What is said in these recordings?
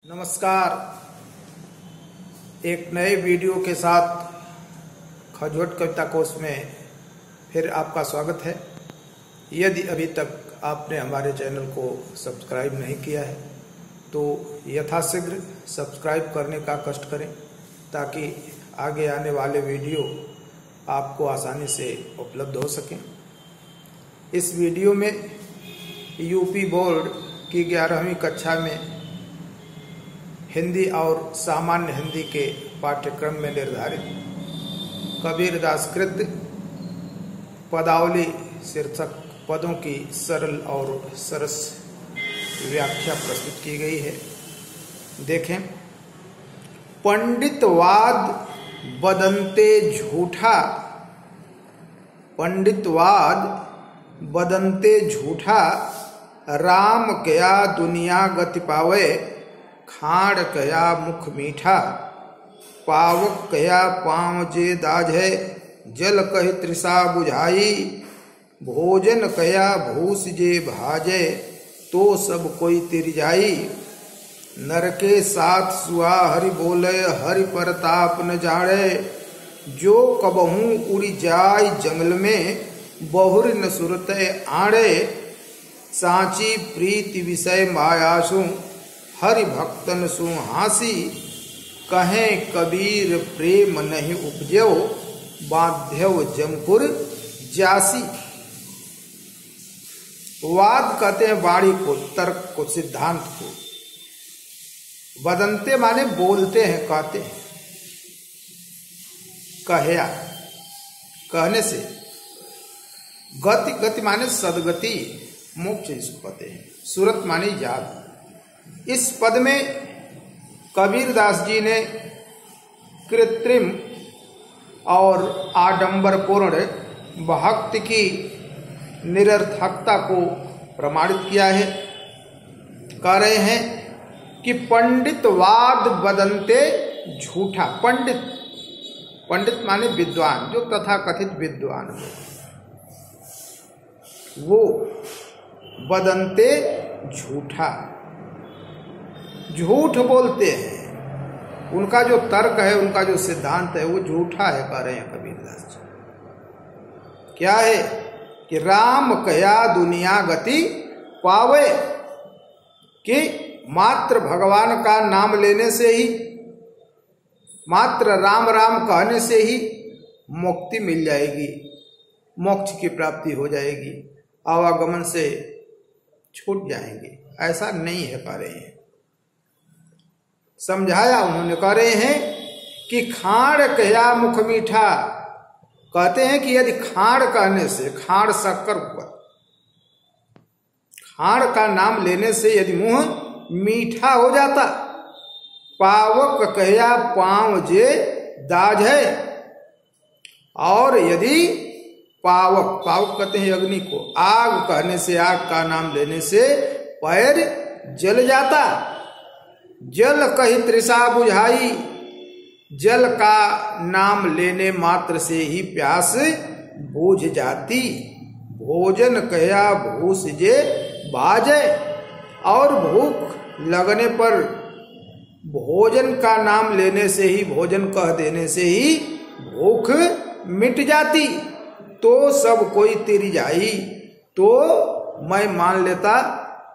नमस्कार। एक नए वीडियो के साथ खजोट कविता कोश में फिर आपका स्वागत है। यदि अभी तक आपने हमारे चैनल को सब्सक्राइब नहीं किया है तो यथाशीघ्र सब्सक्राइब करने का कष्ट करें ताकि आगे आने वाले वीडियो आपको आसानी से उपलब्ध हो सकें। इस वीडियो में यूपी बोर्ड की 11वीं कक्षा में हिंदी और सामान्य हिंदी के पाठ्यक्रम में निर्धारित कबीरदास कृत पदावली शीर्षक पदों की सरल और सरस व्याख्या प्रस्तुत की गई है। देखें। पंडितवाद बदनते झूठा, पंडितवाद बदनते झूठा, राम कया दुनिया गति पावे, खाड़ कया मुख मीठा, पावक कया पाँव जे दाझे, जल कहि तृषा बुझाई, भोजन कया भूस जे भाजे, तो सब कोई तिर जाई, नर के साथ सुआ हरि बोले, हरि परताप न जाड़े, जो कबहू उड़ी जाय जंगल में, बहुर न सुरते आड़े, सांची प्रीति विषय मायासु, हरि भक्तन सु हासी, कहें कबीर प्रेम नहीं उपजो, बाध्यव जमपुर जासी। वाद कहते हैं वाणी को, तर्क को, सिद्धांत को। बदनते माने बोलते हैं, कहते हैं। कहया कहने से, गति गति माने सदगति, मोक्ष इसको कहते हैं। सूरत माने याद। इस पद में कबीरदास जी ने कृत्रिम और आडंबरपूर्ण भक्ति की निरर्थकता को प्रमाणित किया है। कह रहे हैं कि पंडितवाद बदनते झूठा। पंडित, पंडित माने विद्वान, जो तथाकथित विद्वान वो बदनते झूठा, झूठ बोलते हैं। उनका जो तर्क है, उनका जो सिद्धांत है वो झूठा है, कह रहे हैं कबीरदास जी। क्या है कि राम कया दुनिया गति पावे, कि मात्र भगवान का नाम लेने से ही, मात्र राम राम कहने से ही मुक्ति मिल जाएगी, मोक्ष की प्राप्ति हो जाएगी, आवागमन से छूट जाएंगे। ऐसा नहीं है, कह रहे हैं। समझाया उन्होंने। कह रहे हैं कि खाड़ कया मुख मीठा, कहते हैं कि यदि खाड़ कहने से, खाड़ शक्कर हुआ, खाड़ का नाम लेने से यदि मुंह मीठा हो जाता, पावक कया पाँव जे दाझे, और यदि पावक, पावक कहते हैं अग्नि को, आग कहने से, आग का नाम लेने से पैर जल जाता, जल कहि तृषा बुझाई, जल का नाम लेने मात्र से ही प्यास बुझ जाती, भोजन कया भूस जे बाजे, और भूख लगने पर भोजन का नाम लेने से ही, भोजन कह देने से ही भूख मिट जाती, तो सब कोई तिर जाई। तो मैं मान लेता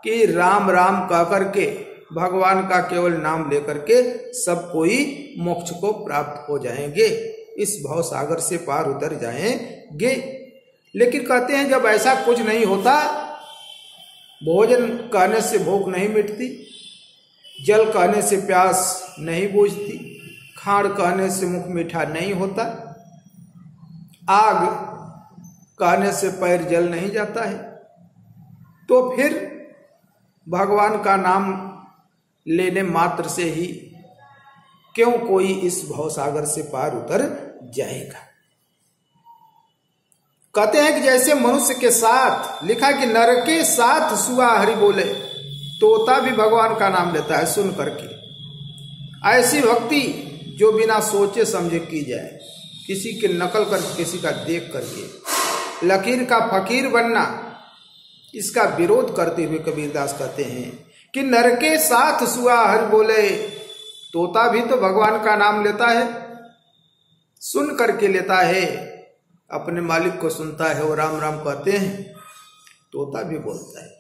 कि राम राम कह करके, भगवान का केवल नाम लेकर के सब कोई मोक्ष को प्राप्त हो जाएंगे, इस भव सागर से पार उतर जाएंगे। लेकिन कहते हैं जब ऐसा कुछ नहीं होता, भोजन कहने से भूख नहीं मिटती, जल कहने से प्यास नहीं बुझती, खाड़ कहने से मुख मीठा नहीं होता, आग कहने से पैर जल नहीं जाता है, तो फिर भगवान का नाम लेने मात्र से ही क्यों कोई इस भवसागर से पार उतर जाएगा। कहते हैं कि जैसे मनुष्य के साथ, लिखा कि नर के साथ सुआ हरि बोले, तोता भी भगवान का नाम लेता है सुन करके। ऐसी भक्ति जो बिना सोचे समझे की जाए, किसी के नकल करके, किसी का देख करके, लकीर का फकीर बनना, इसका विरोध करते हुए कबीरदास कहते हैं कि नर के साथ सुआ हर बोले। तोता भी तो भगवान का नाम लेता है, सुन करके लेता है, अपने मालिक को सुनता है, वो राम राम कहते हैं, तोता भी बोलता है।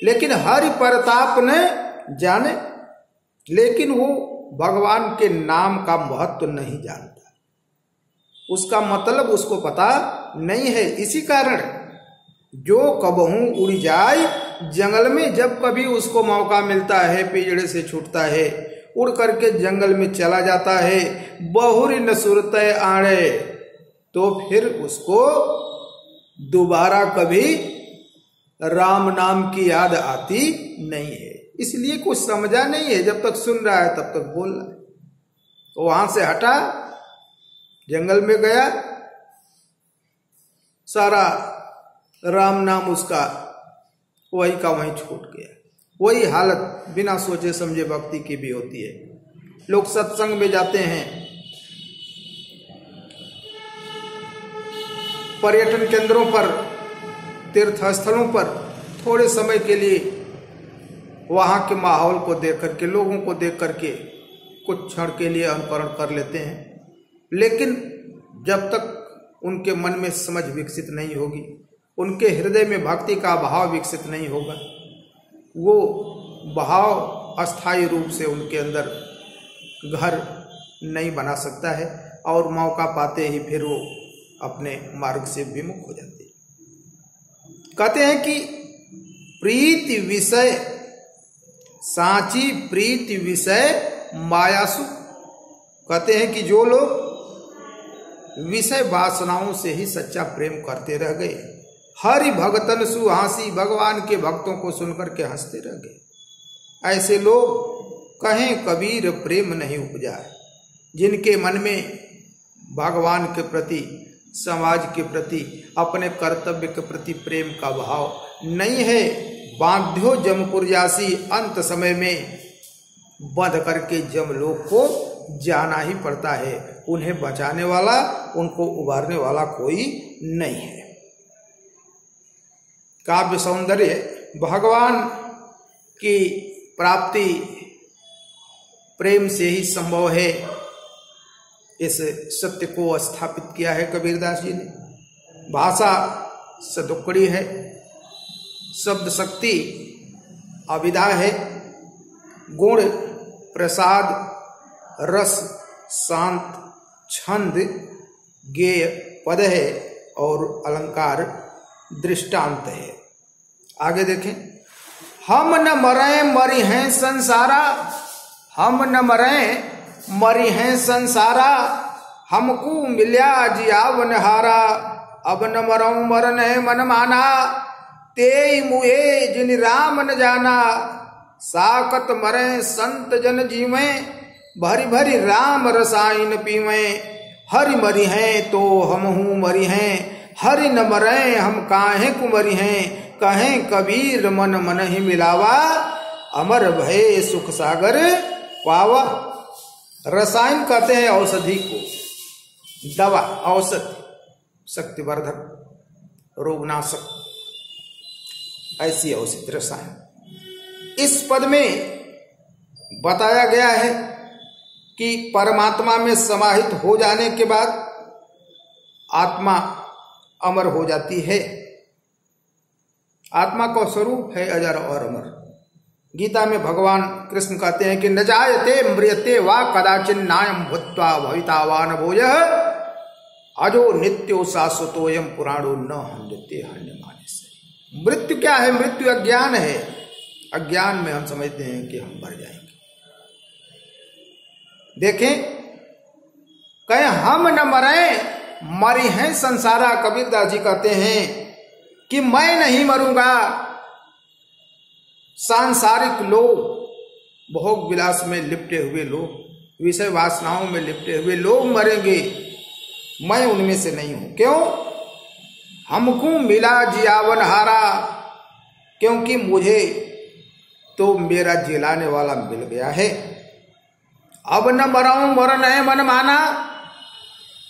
लेकिन हरि प्रताप ने जाने, लेकिन वो भगवान के नाम का महत्व नहीं जानता, उसका मतलब उसको पता नहीं है। इसी कारण जो कबहू उड़ जाए जंगल में, जब कभी उसको मौका मिलता है, पिंजड़े से छूटता है, उड़ करके जंगल में चला जाता है, बहुरी न सुरते आड़े, तो फिर उसको दोबारा कभी राम नाम की याद आती नहीं है। इसलिए कुछ समझा नहीं है, जब तक सुन रहा है तब तक बोल रहा है। तो वहां से हटा, जंगल में गया, सारा राम नाम उसका वही का वहीं छूट गया। वही हालत बिना सोचे समझे भक्ति की भी होती है। लोग सत्संग में जाते हैं, पर्यटन केंद्रों पर, तीर्थ स्थलों पर थोड़े समय के लिए वहां के माहौल को देख करके, लोगों को देख करके कुछ क्षण के लिए अनुकरण कर लेते हैं, लेकिन जब तक उनके मन में समझ विकसित नहीं होगी, उनके हृदय में भक्ति का भाव विकसित नहीं होगा, वो भाव अस्थायी रूप से उनके अंदर घर नहीं बना सकता है, और मौका पाते ही फिर वो अपने मार्ग से विमुख हो जाते हैं। कहते हैं कि प्रीति विषय सांची, प्रीति विषय मायासु। कहते हैं कि जो लोग विषय वासनाओं से ही सच्चा प्रेम करते रह गए, हरि भगतन सु हासी, भगवान के भक्तों को सुनकर के हंसते रह गए, ऐसे लोग कहें कबीर प्रेम नहीं उपजा। जिनके मन में भगवान के प्रति, समाज के प्रति, अपने कर्तव्य के प्रति प्रेम का भाव नहीं है, बांध्यो जमपुर जासी, अंत समय में बंध करके जमलोक को जाना ही पड़ता है। उन्हें बचाने वाला, उनको उबारने वाला कोई नहीं है। काव्य सौंदर्य, भगवान की प्राप्ति प्रेम से ही संभव है, इस सत्य को स्थापित किया है कबीरदास जी ने। भाषा सदुक्कड़ी है, शब्द शक्ति अविदा है, गुण प्रसाद रस शांत छंद गेय पद है, और अलंकार दृष्टांत है। आगे देखें, हम न मरे मरी हैं संसारा, हम न मरे मरी हैं संसारा, हमको मिल्या जियावन हारा, अब न मरऊं मरने मन माना, ते मुए जिन राम न जाना, साकत मरे संत जन जीवे, भरी भरी राम रसायन पीवे, हरि मरी हैं तो हम हूँ मरी हैं, हरि न मरे हम काहे कुमरी हैं, कहें कबीर मन मन ही मिलावा, अमर भय सुख सागर पावा। रसायन कहते हैं औषधि को, दवा, औषधि, शक्तिवर्धक, रोगनाशक, ऐसी औषधि रसायन। इस पद में बताया गया है कि परमात्मा में समाहित हो जाने के बाद आत्मा अमर हो जाती है। आत्मा का स्वरूप है अजर और अमर। गीता में भगवान कृष्ण कहते हैं कि न जायते म्रियते वा कदाचिन नायम भूत्वा भवितावान भोजः, अजो नित्यो शाश्वतोयम पुराणो न हन्यते हन्यमाने से। मृत्यु क्या है? मृत्यु अज्ञान है। अज्ञान में हम समझते हैं कि हम मर जाएंगे। देखें, कहें हम न मरे मरी हैं संसारा। कबीरदास जी कहते हैं कि मैं नहीं मरूंगा। सांसारिक लोग, भोग विलास में लिपटे हुए लोग, विषय वासनाओं में लिपटे हुए लोग मरेंगे, मैं उनमें से नहीं हूं। क्यों? हमको मिला जियावन हारा, क्योंकि मुझे तो मेरा जिलाने वाला मिल गया है। अब न मराऊं मरण है मन माना,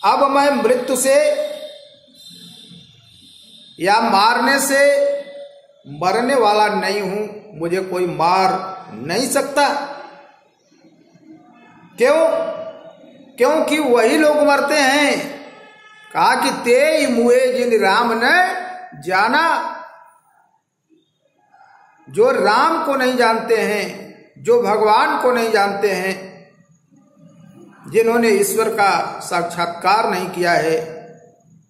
अब मैं मृत्यु से या मारने से मरने वाला नहीं हूं। मुझे कोई मार नहीं सकता। क्यों? क्योंकि वही लोग मरते हैं। कहा कि ते मुए जिन राम ने जाना। जो राम को नहीं जानते हैं, जो भगवान को नहीं जानते हैं, जिन्होंने ईश्वर का साक्षात्कार नहीं किया है,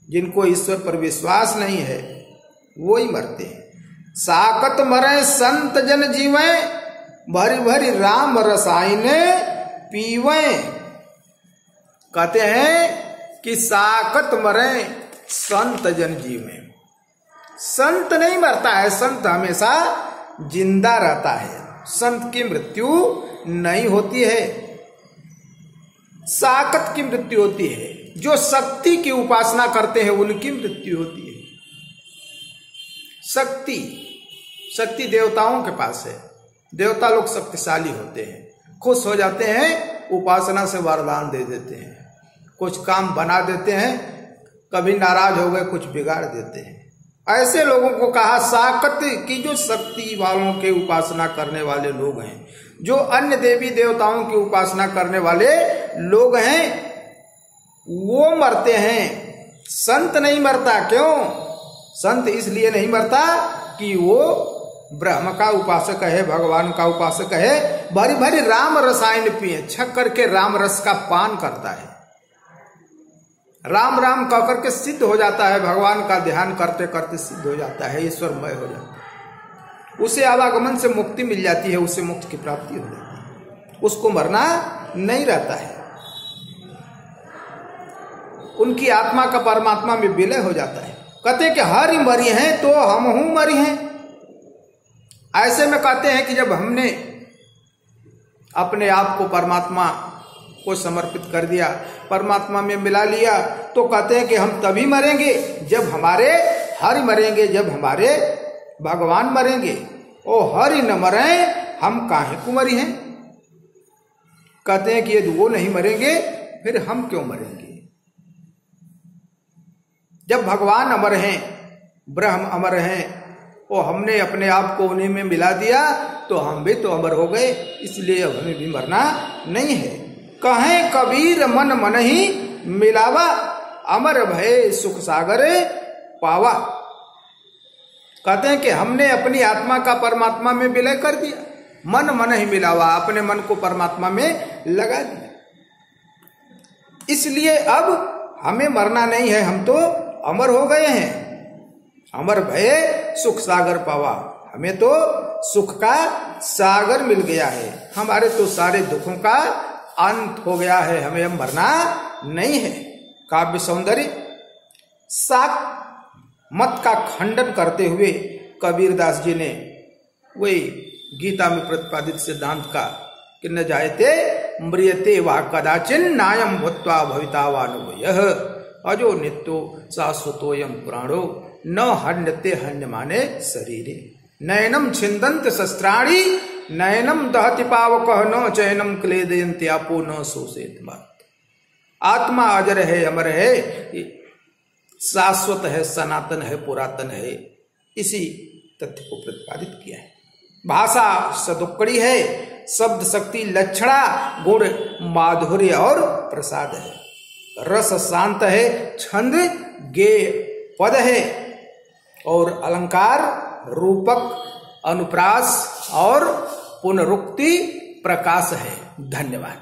जिनको ईश्वर पर विश्वास नहीं है, वो ही मरते हैं। साकत मरे संत जन जीवे, भरी भरी राम रसायने पीवे। कहते हैं कि साकत मरे संत जन जीवे। संत नहीं मरता है, संत हमेशा जिंदा रहता है। संत की मृत्यु नहीं होती है, साकत की मृत्यु होती है। जो शक्ति की उपासना करते हैं उनकी मृत्यु होती है। शक्ति देवताओं के पास है। देवता लोग शक्तिशाली होते हैं, खुश हो जाते हैं, उपासना से वरदान दे देते हैं, कुछ काम बना देते हैं, कभी नाराज हो गए कुछ बिगाड़ देते हैं। ऐसे लोगों को कहा साकत की, जो शक्ति वालों के उपासना करने वाले लोग हैं, जो अन्य देवी देवताओं की उपासना करने वाले लोग हैं, वो मरते हैं। संत नहीं मरता। क्यों? संत इसलिए नहीं मरता कि वो ब्रह्म का उपासक है, भगवान का उपासक है, भरी भरी राम रसायन पिए, छक करके राम रस का पान करता है, राम राम कह करके सिद्ध हो जाता है, भगवान का ध्यान करते करते सिद्ध हो जाता है, ईश्वरमय हो जाता है, उसे आवागमन से मुक्ति मिल जाती है, उसे मुक्ति की प्राप्ति हो जाती है, उसको मरना नहीं रहता है, उनकी आत्मा का परमात्मा में विलय हो जाता है। कहते हैं कि हरि मरी हैं तो हम हूं मरी हैं। ऐसे में कहते हैं कि जब हमने अपने आप को परमात्मा को समर्पित कर दिया, परमात्मा में मिला लिया, तो कहते हैं कि हम तभी मरेंगे जब हमारे हरि मरेंगे, जब हमारे भगवान मरेंगे। ओ हरि न मरे हम काहे को मरी हैं। कहते हैं कि यदि वो नहीं मरेंगे फिर हम क्यों मरेंगे। जब भगवान अमर हैं, ब्रह्म अमर हैं, और हमने अपने आप को उन्हीं में मिला दिया, तो हम भी तो अमर हो गए, इसलिए अब हमें भी मरना नहीं है। कहें कबीर मन मन ही मिलावा, अमर भय सुख सागर पावा। कहते हैं कि हमने अपनी आत्मा का परमात्मा में विलय कर दिया, मन मन ही मिलावा, अपने मन को परमात्मा में लगा दिया, इसलिए अब हमें मरना नहीं है, हम तो अमर हो गए हैं। अमर भय सुख सागर पावा, हमें तो सुख का सागर मिल गया है, हमारे तो सारे दुखों का अंत हो गया है, हमें अब मरना नहीं है। काव्य सौंदर्य साक मत का खंडन करते हुए कबीरदास जी ने वही गीता में प्रतिपादित सिद्धांत का कि न जायते म्रियते वा कदाचिन नायम भूत्वा भवितावानुभयः अजो नित्यो शाश्वतोयम पुराणो न हन्यते हन्यमाने शरीरे नयनम छिन्दन्ति शस्त्राणि नयनम दहति पावकः न चैनम क्लेदयन्ति आपो न शोषयति मत्। आत्मा अजर है, अमर है, शाश्वत है, सनातन है, पुरातन है, इसी तथ्य को प्रतिपादित किया है। भाषा सदुक्कड़ी है, शब्द शक्ति लक्षणा, गुण माधुर्य और प्रसाद है, रस शांत है, छंद गेय पद है, और अलंकार रूपक अनुप्रास और पुनरुक्ति प्रकाश है। धन्यवाद।